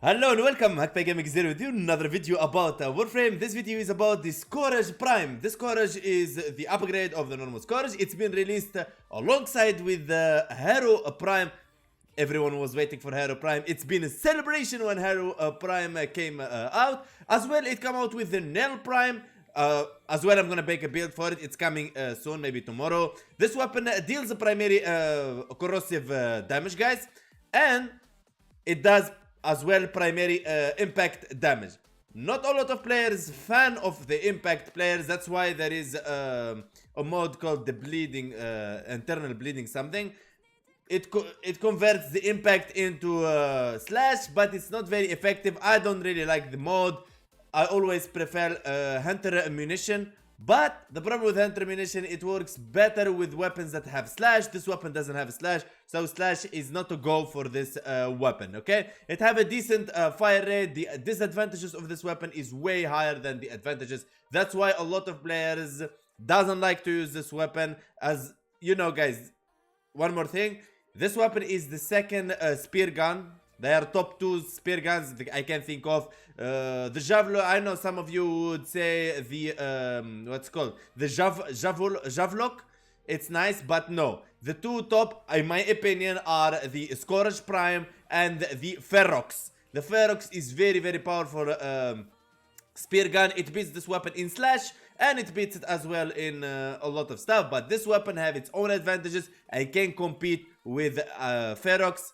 Hello and welcome, Hunkpain Gaming is here with you another video about Warframe. This video is about the Scourage Prime. The Scourage is the upgrade of the normal Scourage. It's been released alongside with the Harrow Prime. Everyone was waiting for Harrow Prime. It's been a celebration when Harrow Prime came out. As well, it came out with the Nail Prime. As well, I'm gonna make a build for it. It's coming soon, maybe tomorrow. This weapon deals primary corrosive damage, guys. And it does as well primary impact damage. Not a lot of players fan of the impact players. That's why there is a mode called the bleeding, internal bleeding something. It converts the impact into slash, but it's not very effective. I don't really like the mode. I always prefer hunter ammunition. But the problem with hunter ammunition, it works better with weapons that have slash. This weapon doesn't have a slash, so slash is not a go for this weapon, okay? It have a decent fire rate. The disadvantages of this weapon is way higher than the advantages. That's why a lot of players doesn't like to use this weapon. As you know, guys, one more thing. This weapon is the second spear gun. They are top 2 spear guns I can think of. The javelin, I know some of you would say the what's called the javelin. It's nice, but no. The two top, in my opinion, are the Scourage Prime and the Ferox. The Ferox is very powerful spear gun. It beats this weapon in slash, and it beats it as well in a lot of stuff. But this weapon have its own advantages and can compete with Ferox.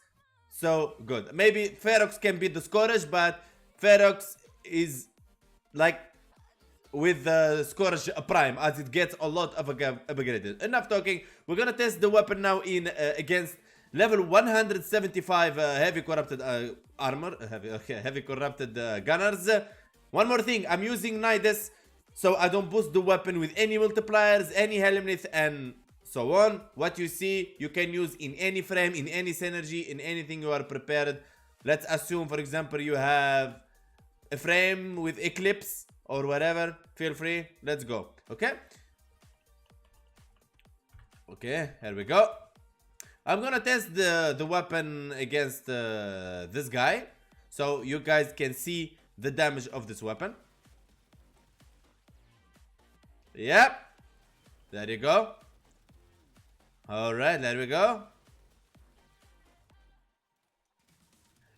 So good. Maybe Ferox can beat the Scourage, but Ferox is like with the Scourage Prime as it gets a lot of upgraded. Enough talking. We're gonna test the weapon now in against level 175 heavy corrupted armor, heavy corrupted gunners. One more thing, I'm using Nidus, so I don't boost the weapon with any multipliers, any Helmnith, and so on. What you see, you can use in any frame, in any synergy, in anything you are prepared. Let's assume, for example, you have a frame with Eclipse or whatever. Feel free. Let's go. Okay? Okay, here we go. I'm gonna test the weapon against this guy, so you guys can see the damage of this weapon. Yep. There you go. Alright, there we go.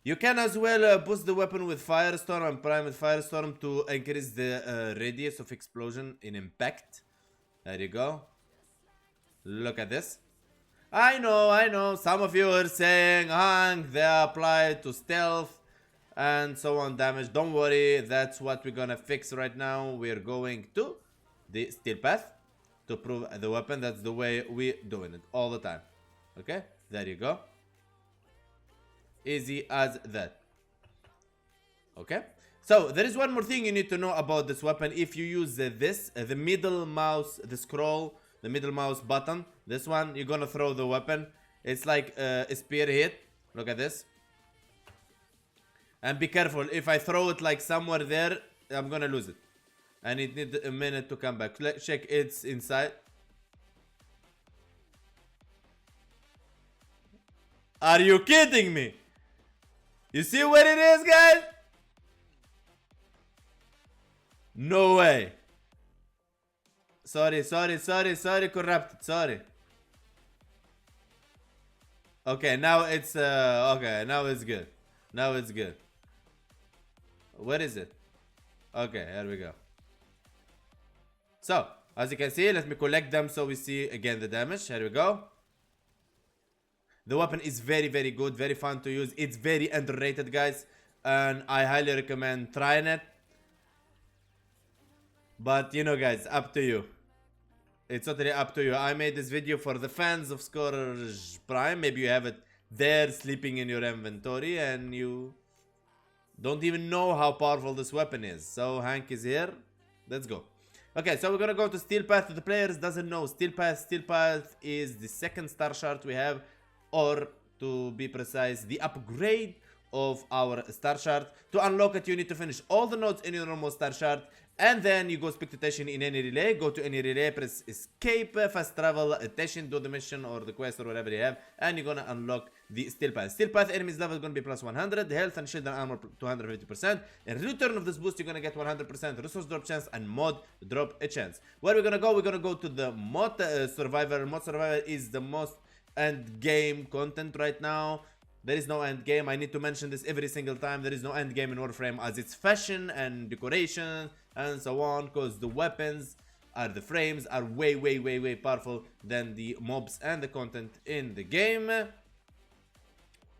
You can as well boost the weapon with Firestorm and prime with Firestorm to increase the radius of explosion in impact. There you go. Look at this. I know. Some of you are saying, Hank, they apply to stealth and so on damage. Don't worry, that's what we're gonna fix right now. We're going to the steel path to prove the weapon. That's the way we're doing it all the time. Okay, there you go. Easy as that. Okay, so there is one more thing you need to know about this weapon. If you use the middle mouse, the scroll, the middle mouse button, this one, you're gonna throw the weapon. It's like a spear hit. Look at this. And be careful, if I throw it like somewhere there, I'm gonna lose it. And it needs a minute to come back. Let's check it's inside. Are you kidding me? You see where it is, guys? No way. Sorry, corrupted, sorry. Okay, now it's okay, now it's good. Now it's good. Where is it? Okay, here we go. So, as you can see, let me collect them so we see again the damage. Here we go. The weapon is very good, very fun to use. It's very underrated, guys, and I highly recommend trying it. But you know, guys, up to you. It's totally up to you. I made this video for the fans of Scourage Prime. Maybe you have it there sleeping in your inventory and you don't even know how powerful this weapon is. So Hank is here. Let's go. Okay, so we're gonna go to Steel Path. The players doesn't know Steel Path. Steel Path is the second star shard we have, or to be precise, the upgrade of our star chart. To unlock it, you need to finish all the nodes in your normal star chart, and then you go speak to Teshin in any relay. Go to any relay, press escape, fast travel, Teshin, do the mission or the quest or whatever you have, and you're gonna unlock the steel path. Steel path enemies level is gonna be plus 100, health and shield and armor 250%. In return of this boost, you're gonna get 100% resource drop chance and mod drop a chance. Where we're gonna go? We're gonna go to the mod survivor. Mod survivor is the most end game content right now. There is no end game. I need to mention this every single time. There is no end game in Warframe, as it's fashion and decoration and so on, because the weapons are the frames are way powerful than the mobs and the content in the game.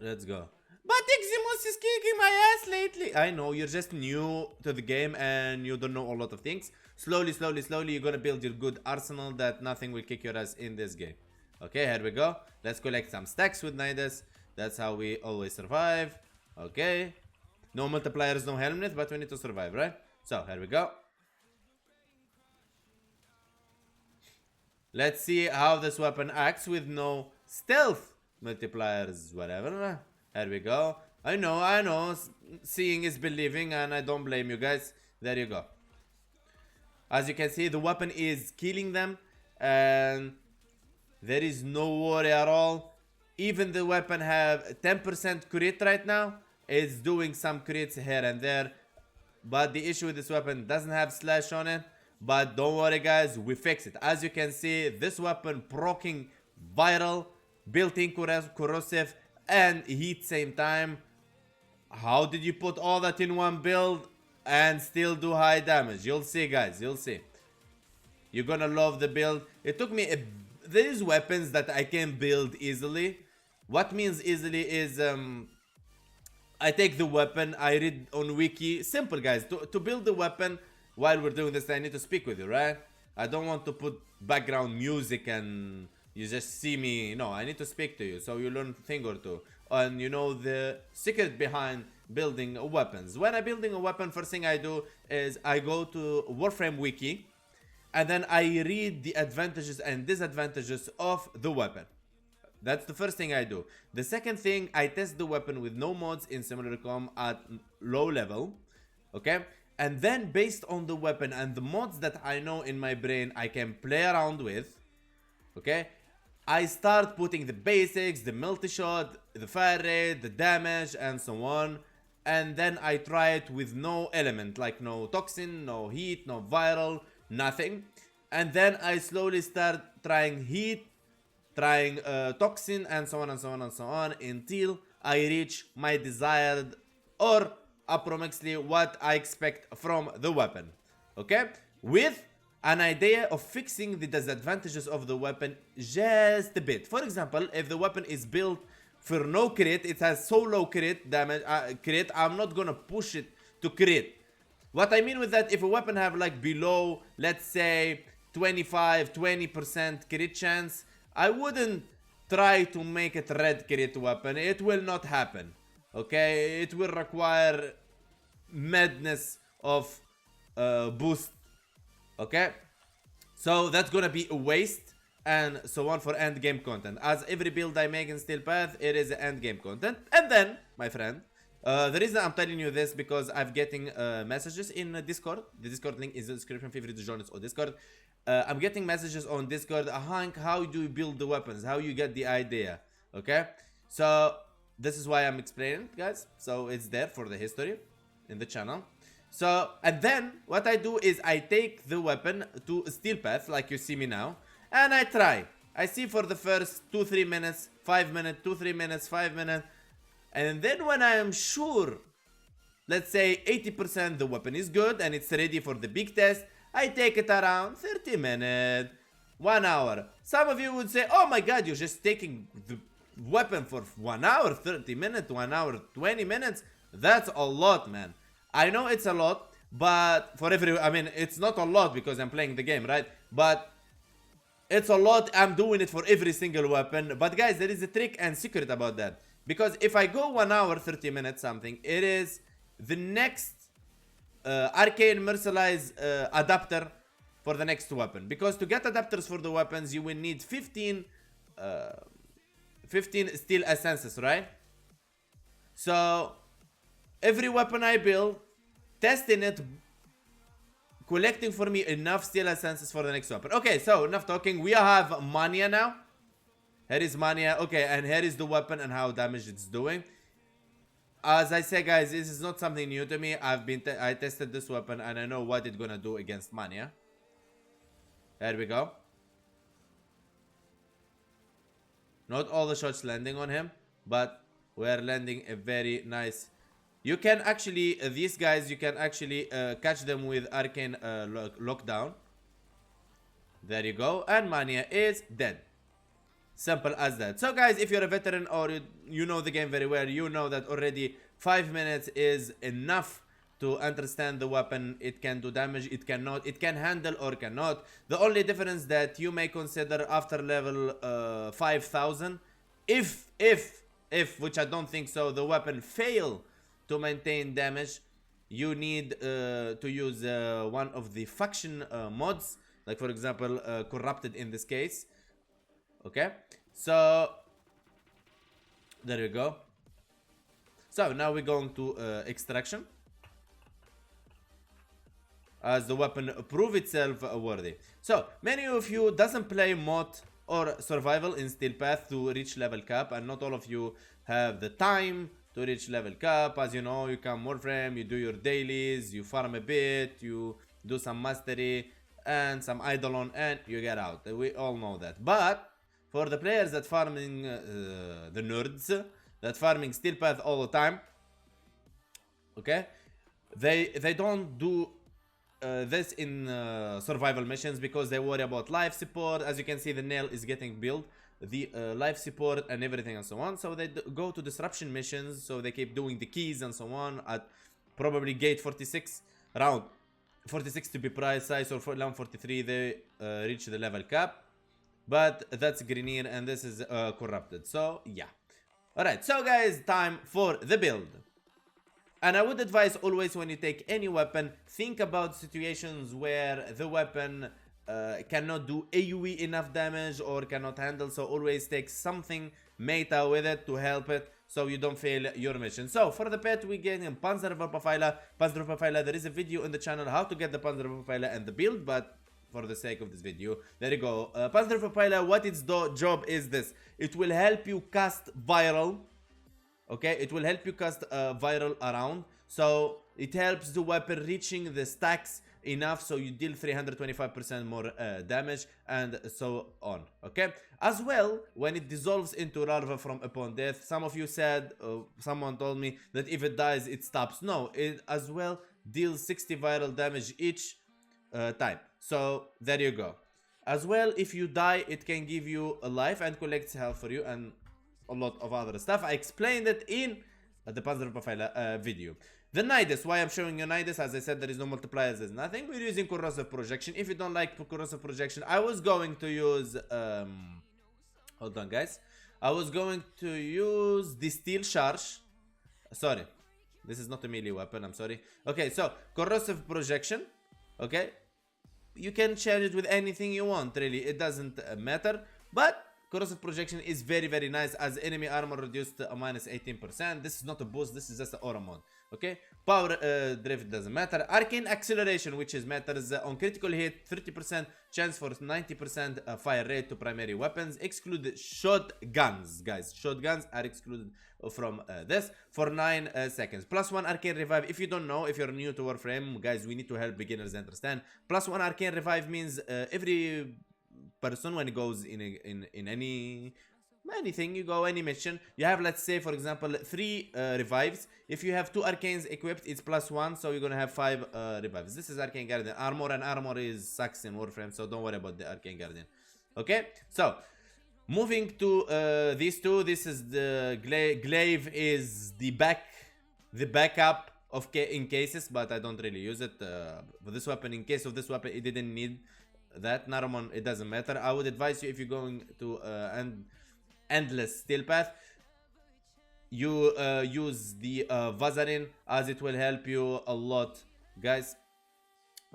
Let's go. But Eximus is kicking my ass lately. I know, you're just new to the game and you don't know a lot of things. Slowly, you're gonna build your good arsenal that nothing will kick your ass in this game. Okay, here we go. Let's collect some stacks with Nidus. That's how we always survive. Okay. No multipliers, no helmet, but we need to survive, right? So, here we go. Let's see how this weapon acts with no stealth multipliers, whatever. Here we go. I know. Seeing is believing, and I don't blame you guys. There you go. As you can see, the weapon is killing them, and there is no worry at all. Even the weapon have 10% crit right now. It's doing some crits here and there. But the issue with this weapon doesn't have slash on it. But don't worry guys, we fix it. As you can see, this weapon proccing viral, built-in corrosive, and heat same time. How did you put all that in one build and still do high damage? You'll see guys, you'll see. You're gonna love the build. It took me there's weapons that I can build easily. What means easily is I take the weapon, I read on wiki. Simple guys, to build the weapon while we're doing this I need to speak with you, right? I don't want to put background music and you just see me. No, I need to speak to you so you learn a thing or two and you know the secret behind building weapons. When I'm building a weapon, first thing I do is I go to Warframe wiki and then I read the advantages and disadvantages of the weapon. That's the first thing I do. The second thing, I test the weapon with no mods in Simulator.com at low level. Okay? And then based on the weapon and the mods that I know in my brain I can play around with. Okay? I start putting the basics, the multi-shot, the fire rate, the damage and so on. And then I try it with no element, like no toxin, no heat, no viral, nothing. And then I slowly start trying heat, trying toxin and so on until I reach my desired or approximately what I expect from the weapon. Okay? With an idea of fixing the disadvantages of the weapon just a bit. For example, if the weapon is built for no crit, it has so low crit damage, I'm not gonna push it to crit. What I mean with that, if a weapon have like below, let's say 20% crit chance, I wouldn't try to make it red crit weapon. It will not happen. Okay, it will require madness of boost. Okay, so that's gonna be a waste and so on for end game content. As every build I make in Steel Path, it is end game content. And then, my friend, the reason I'm telling you this because I'm getting messages in Discord. The Discord link is in the description. Feel free to join us on Discord. I'm getting messages on Discord. Hank, how do you build the weapons? How you get the idea? Okay, so this is why I'm explaining, guys. So it's there for the history in the channel. So and then what I do is I take the weapon to Steel Path, like you see me now, and I try. I see for the first 2-3 minutes, 5 minutes, 2-3 minutes, 5 minutes. And then when I am sure, let's say 80% the weapon is good and it's ready for the big test, I take it around 30 minutes, 1 hour. Some of you would say, oh my god, you're just taking the weapon for 1 hour, 30 minutes, 1 hour, 20 minutes. That's a lot, man. I know it's a lot, but for I mean, it's not a lot because I'm playing the game, right? But it's a lot, I'm doing it for every single weapon. But guys, there is a trick and secret about that. Because if I go 1 hour, 30 minutes something, it is the next arcane mercilise adapter for the next weapon. Because to get adapters for the weapons, you will need 15 steel essences, right? So every weapon I build, testing it, collecting for me enough steel essences for the next weapon. Okay, so enough talking. We have Mania now. Here is Mania. Okay, and here is the weapon and how damage it's doing. As I say, guys, this is not something new to me. I tested this weapon and I know what it's gonna do against Mania. There we go. Not all the shots landing on him, but we're landing a very nice. You can actually, these guys, you can actually catch them with arcane lockdown. There you go, and Mania is dead. Simple as that. So guys, if you're a veteran or you know the game very well, you know that already 5 minutes is enough to understand the weapon. It can do damage, it cannot, it can handle or cannot. The only difference that you may consider after level 5000, if which I don't think so, the weapon fail to maintain damage, you need to use one of the faction mods, like for example corrupted in this case. Okay, so there you go. So now we're going to extraction, as the weapon prove itself worthy. So many of you doesn't play mod or survival in Steel Path to reach level cap, and not all of you have the time to reach level cap. As you know, you come Warframe, you do your dailies, you farm a bit, you do some mastery and some eidolon, and you get out. We all know that. But for the players that farming, the nerds that farming Steel Path all the time, okay, they don't do this in survival missions because they worry about life support. As you can see, the nail is getting built, the life support and everything and so on. So they go to disruption missions, so they keep doing the keys and so on at probably gate 46, round 46 to be precise, or for round 43 they reach the level cap. But that's Grenier and this is corrupted. So yeah. Alright, so guys, time for the build. And I would advise always when you take any weapon, think about situations where the weapon cannot do AoE enough damage or cannot handle. So always take something meta with it to help it, so you don't fail your mission. So for the pet, we get in Panzerprofiler. Panzerprofiler, there is a video on the channel how to get the Panzerprofiler and the build, but for the sake of this video, there you go. Panzerprofiler, what its job is this: it will help you cast viral. Okay, it will help you cast viral around, so it helps the weapon reaching the stacks enough so you deal 325% more damage and so on. Okay, as well, when it dissolves into larva from upon death, some of you said, someone told me that if it dies it stops. No, it as well deals 60 viral damage each time. So there you go. As well, if you die, it can give you a life and collects health for you and a lot of other stuff. I explained it in the Panzerprofiler video. The Nidus, why I'm showing you Nidus, as I said, there is no multipliers, there's nothing. We're using corrosive projection. If you don't like corrosive projection, I was going to use hold on guys, I was going to use the steel charge. Sorry, this is not a melee weapon, I'm sorry. Okay, so corrosive projection. Okay, you can change it with anything you want, really, it doesn't matter. But corrosive projection is very, very nice, as enemy armor reduced to a minus 18%. This is not a boost, this is just an aura mod. Okay, power drift doesn't matter. Arcane acceleration, which is matters on critical hit, 30% chance for 90% fire rate to primary weapons. Exclude shotguns, guys. Shotguns are excluded from this for 9 seconds. +1 arcane revive. If you don't know, if you're new to Warframe, guys, we need to help beginners understand. +1 arcane revive means every person, when it goes in anything, you go any mission, you have, let's say for example, 3 revives. If you have 2 arcanes equipped, it's +1, so you're gonna have 5 revives. This is Arcane Guardian armor, and armor is sucks in Warframe, so don't worry about the Arcane Guardian. Okay, so moving to these two, this is the glaive is the backup of in cases, but I don't really use it for this weapon. In case of this weapon, it didn't need that. Naramon, it doesn't matter. I would advise you, if you're going to endless steel path, you use the Vazarin, as it will help you a lot, guys.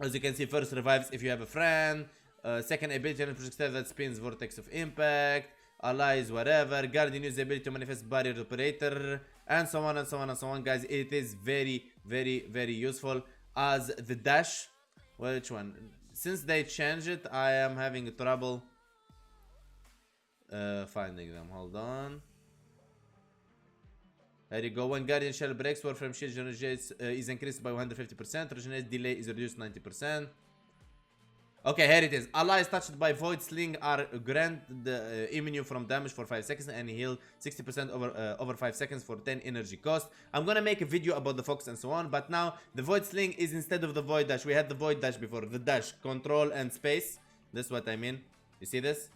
As you can see, first revives if you have a friend, second ability and projectile that spins vortex of impact, allies, whatever. Guardian use the ability to manifest barrier operator, and so on and so on and so on, guys. It is very, very, very useful as the dash. Which one? Since they changed it, I am having trouble finding them. Hold on. There you go. When Guardian Shell breaks, Warframe shield generates is increased by 150%. Regenerate delay is reduced 90%. Okay, here it is. Allies touched by Void Sling are granted immune from damage for 5 seconds and heal 60% over 5 seconds for 10 energy cost. I'm gonna make a video about the Fox and so on, but now the Void Sling is instead of the Void Dash. We had the Void Dash before. The Dash, control and space. This is what I mean. You see this?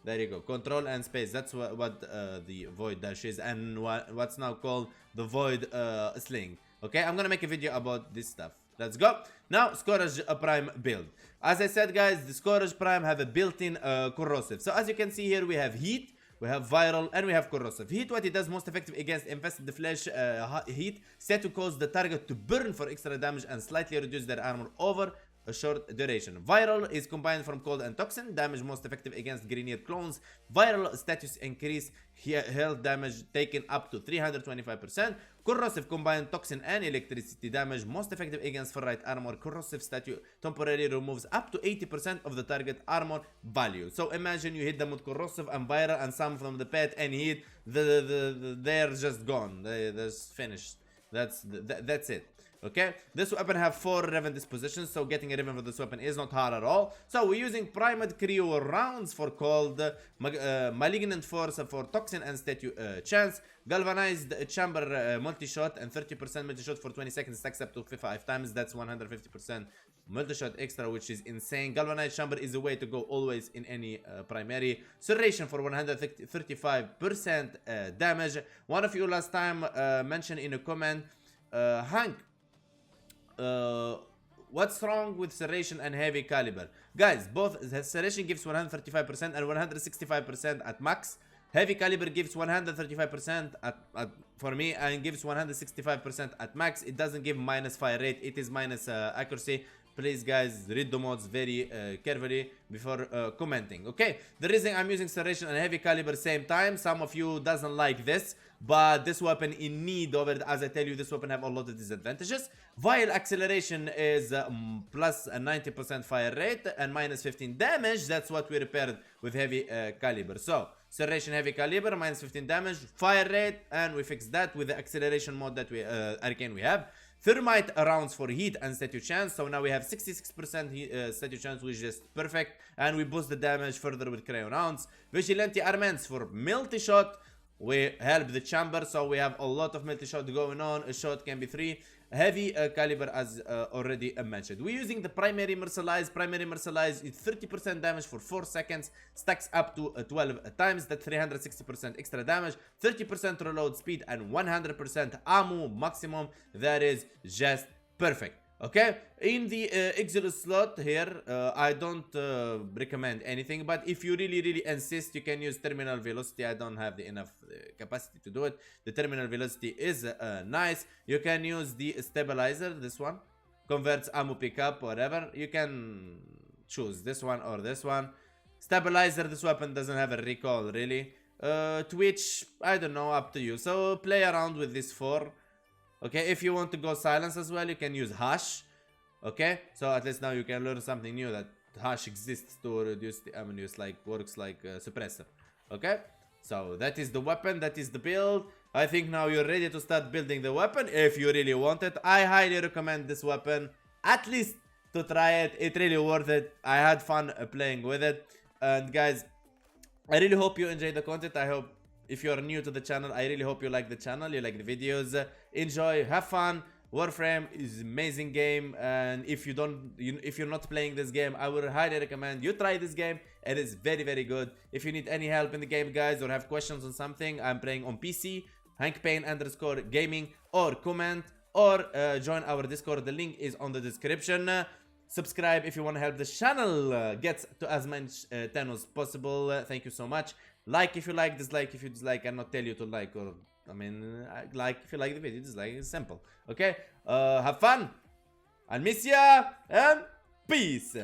There you go. Control and space. That's what the Void Dash is, and what's now called the Void Sling. Okay, I'm gonna make a video about this stuff. Let's go. Now, Scourage Prime build. As I said, guys, the Scourage Prime have a built-in corrosive. So as you can see here, we have heat, we have viral, and we have corrosive. Heat, what it does most effective against infested flesh. Heat set to cause the target to burn for extra damage and slightly reduce their armor over a short duration. Viral is combined from cold and toxin. Damage most effective against Grineer clones. Viral status increase health damage taken up to 325%. Corrosive combined toxin and electricity damage most effective against ferrite armor. Corrosive statue temporarily removes up to 80% of the target armor value. So imagine you hit them with corrosive and viral and some from the pet and heat. They're just gone. They're just finished. That's it. Okay, this weapon have 4 Revan dispositions, so getting a Revan for this weapon is not hard at all. So we're using Primed Cryo rounds for cold, Malignant Force for toxin and statue chance, Galvanized Chamber multi-shot and 30% multi-shot for 20 seconds stacks up to 5 times. That's 150% multi-shot extra, which is insane. Galvanized Chamber is the way to go always in any primary. Serration for 135% damage. One of you last time mentioned in a comment, Hank, what's wrong with Serration and Heavy Caliber? Guys, both Serration gives 135% and 165% at max. Heavy Caliber gives 135% for me and gives 165% at max. It doesn't give minus fire rate, it is minus accuracy. Please guys, read the mods very carefully before commenting. Okay, the reason I'm using Serration and Heavy Caliber same time, some of you doesn't like this, but this weapon in need of it. As I tell you, this weapon have a lot of disadvantages. While acceleration is plus a 90% fire rate and minus 15 damage. That's what we repaired with Heavy Caliber. So Serration, Heavy Caliber, minus 15 damage, fire rate, and we fixed that with the acceleration mode that we arcane we have. Thermite rounds for heat and statue chance. So now we have 66% statue chance, which is just perfect. And we boost the damage further with cryo rounds. Vigilante armaments for multi-shot. We help the chamber, so we have a lot of multi-shot going on. A shot can be 3. Heavy Caliber as already mentioned. We're using the primary mercilise. Primary mercilise is 30% damage for 4 seconds. Stacks up to 12 times. That's 360% extra damage. 30% reload speed and 100% ammo maximum. That is just perfect. Okay, in the Exilus slot here, I don't recommend anything, but if you really insist, you can use terminal velocity. I don't have the enough capacity to do it. The terminal velocity is nice. You can use the stabilizer, this one, converts ammo pickup, whatever. You can choose this one or this one. Stabilizer, this weapon doesn't have a recoil really. Twitch, I don't know, up to you. So play around with this 4. Okay, if you want to go silence as well, you can use hash. Okay, so at least now you can learn something new, that hash exists to reduce the ammo use, like works like suppressor. Okay, so that is the weapon, that is the build. I think now you're ready to start building the weapon if you really want it. I highly recommend this weapon, at least to try it. It's really worth it. I had fun playing with it. And guys, I really hope you enjoyed the content. I hope if you're new to the channel, I really hope you like the channel, you like the videos. Enjoy, have fun. Warframe is an amazing game, and if you're not playing this game, I would highly recommend you try this game. It is very good. If you need any help in the game, guys, or have questions on something, I'm playing on PC, Hunkpain_gaming, or comment, or join our Discord. The link is on the description. Subscribe if you want to help the channel get to as much as possible. Thank you so much. Like if you like, dislike if you dislike. I'm not tell you to like, or I mean, like if you like the video, dislike. It's simple. Okay, have fun. I'll miss ya, and peace.